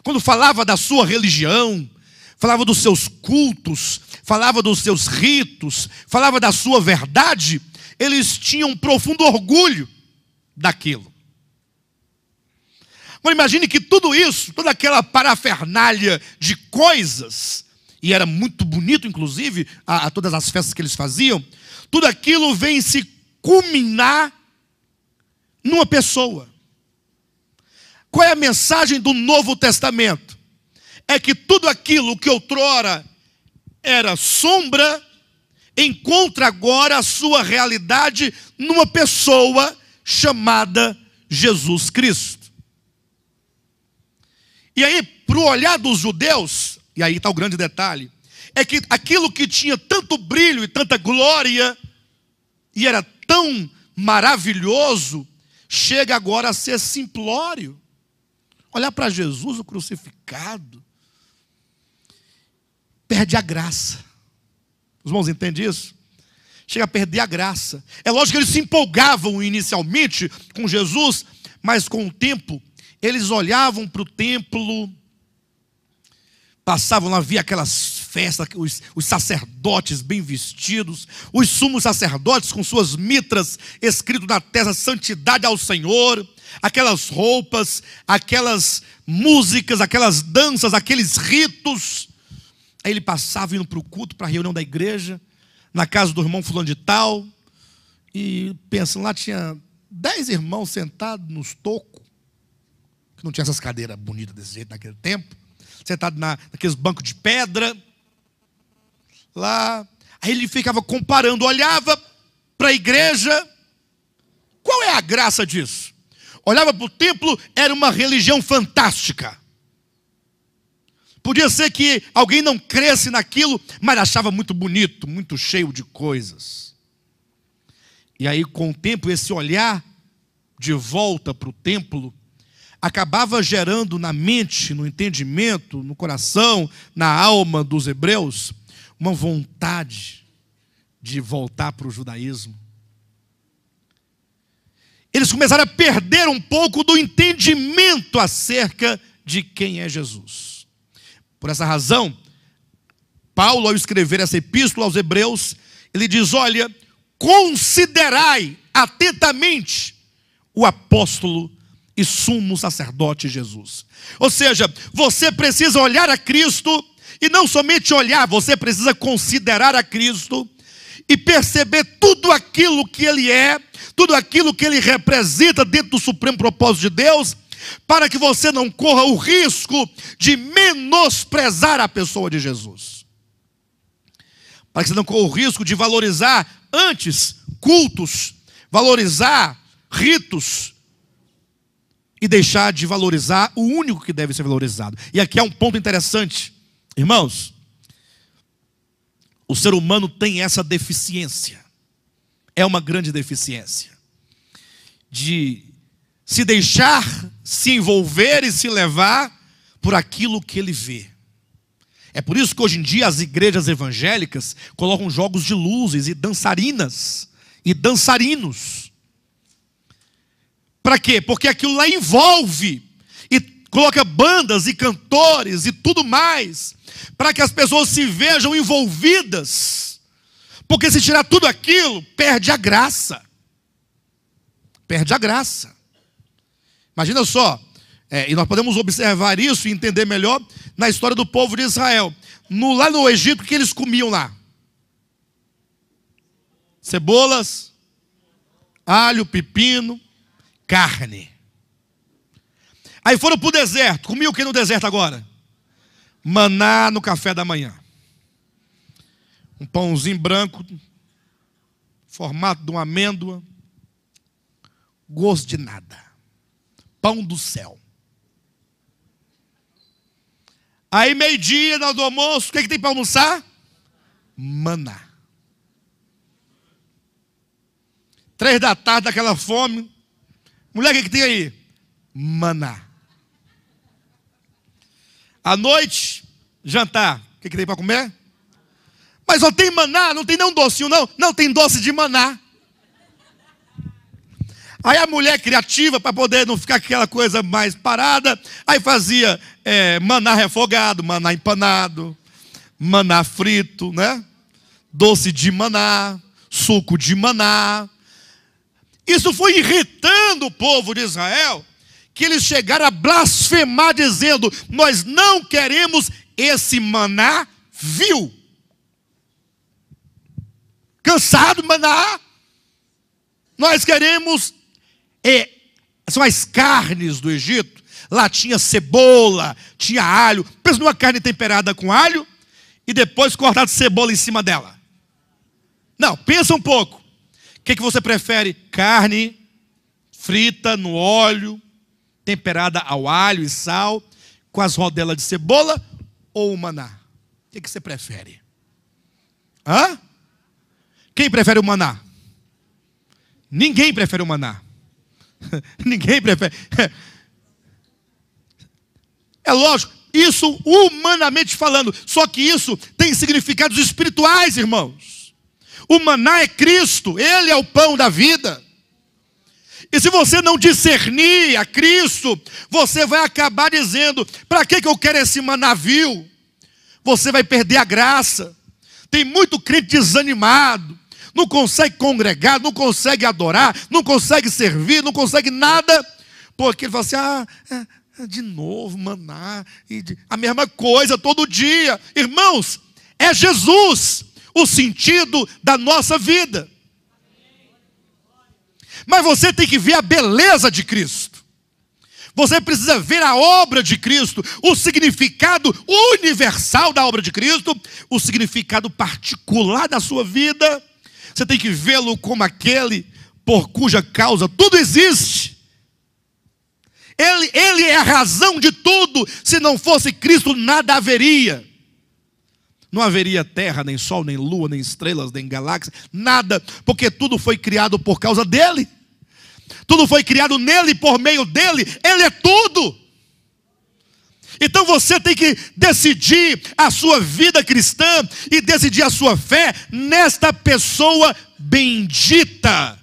quando falava da sua religião, falava dos seus cultos, falava dos seus ritos, falava da sua verdade, eles tinham um profundo orgulho daquilo. Agora imagine que tudo isso, toda aquela parafernália de coisas, e era muito bonito inclusive, a todas as festas que eles faziam, tudo aquilo vem se culminar numa pessoa. Qual é a mensagem do Novo Testamento? É que tudo aquilo que outrora era sombra, encontra agora a sua realidade numa pessoa chamada Jesus Cristo. E aí, para o olhar dos judeus, e aí está o grande detalhe, é que aquilo que tinha tanto brilho e tanta glória, e era tão maravilhoso, chega agora a ser simplório. Olhar para Jesus, o crucificado, perde a graça. Os irmãos entendem isso? Chega a perder a graça. É lógico que eles se empolgavam inicialmente com Jesus, mas com o tempo, eles olhavam para o templo, passavam lá, via aquelas festas, os sacerdotes bem vestidos, os sumos sacerdotes com suas mitras, escrito na testa, santidade ao Senhor, aquelas roupas, aquelas músicas, aquelas danças, aqueles ritos. Aí ele passava indo para o culto, para a reunião da igreja, na casa do irmão fulano de tal, e pensando, lá tinha 10 irmãos sentados nos tocos, que não tinha essas cadeiras bonitas desse jeito naquele tempo, sentados naqueles bancos de pedra, lá. Aí ele ficava comparando, olhava para a igreja. Qual é a graça disso? Olhava para o templo, era uma religião fantástica. Podia ser que alguém não cresce naquilo, mas achava muito bonito, muito cheio de coisas. E aí, com o tempo, esse olhar de volta para o templo acabava gerando na mente, no entendimento, no coração, na alma dos hebreus, uma vontade de voltar para o judaísmo. Eles começaram a perder um pouco do entendimento acerca de quem é Jesus. Por essa razão, Paulo, ao escrever essa epístola aos hebreus, ele diz, olha, considerai atentamente o apóstolo e sumo sacerdote Jesus. Ou seja, você precisa olhar a Cristo, e não somente olhar, você precisa considerar a Cristo, e perceber tudo aquilo que Ele é, tudo aquilo que Ele representa dentro do supremo propósito de Deus, para que você não corra o risco de menosprezar a pessoa de Jesus. Para que você não corra o risco de valorizar antes cultos, valorizar ritos, e deixar de valorizar o único que deve ser valorizado. E aqui é um ponto interessante. Irmãos, o ser humano tem essa deficiência. É uma grande deficiência. De se deixar se envolver e se levar por aquilo que ele vê. É por isso que hoje em dia as igrejas evangélicas colocam jogos de luzes e dançarinas e dançarinos. Para quê? Porque aquilo lá envolve e coloca bandas e cantores e tudo mais, para que as pessoas se vejam envolvidas. Porque se tirar tudo aquilo, perde a graça. Perde a graça. Imagina só, e nós podemos observar isso e entender melhor na história do povo de Israel. Lá no Egito, o que eles comiam lá? Cebolas, alho, pepino, carne. Aí foram para o deserto. Comiam o que no deserto agora? Maná no café da manhã. Um pãozinho branco, formato de uma amêndoa, gosto de nada. Pão do céu. Aí meio-dia, na hora do almoço, o que tem para almoçar? Maná. 3 da tarde, daquela fome. Mulher, o que tem aí? Maná. À noite, jantar. O que tem para comer? Mas só tem maná, não tem nenhum docinho não. Não, tem doce de maná. Aí a mulher criativa, para poder não ficar aquela coisa mais parada, aí fazia maná refogado, maná empanado, maná frito, né? Doce de maná, suco de maná. Isso foi irritando o povo de Israel, que eles chegaram a blasfemar, dizendo: nós não queremos esse maná vil. Cansado do maná, nós queremos, são as carnes do Egito. Lá tinha cebola, tinha alho. Pensa numa carne temperada com alho e depois cortado cebola em cima dela. Não, pensa um pouco. O que você prefere? Carne frita no óleo, temperada ao alho e sal, com as rodelas de cebola, ou o maná? O que você prefere? Hã? Quem prefere o maná? Ninguém prefere o maná. Ninguém prefere. É lógico, isso humanamente falando, só que isso tem significados espirituais, irmãos. O maná é Cristo, Ele é o pão da vida. E se você não discernir a Cristo, você vai acabar dizendo: para que eu quero esse maná vil? Você vai perder a graça. Tem muito crente desanimado, não consegue congregar, não consegue adorar, não consegue servir, não consegue nada, porque ele fala assim: de novo maná, a mesma coisa todo dia. Irmãos, é Jesus o sentido da nossa vida. Mas você tem que ver a beleza de Cristo. Você precisa ver a obra de Cristo, o significado universal da obra de Cristo, o significado particular da sua vida. Você tem que vê-lo como aquele por cuja causa tudo existe. Ele é a razão de tudo. Se não fosse Cristo, nada haveria. Não haveria terra, nem sol, nem lua, nem estrelas, nem galáxias, nada, porque tudo foi criado por causa dele. Tudo foi criado nele, por meio dele. Ele é tudo. Então você tem que decidir a sua vida cristã e decidir a sua fé nesta pessoa bendita.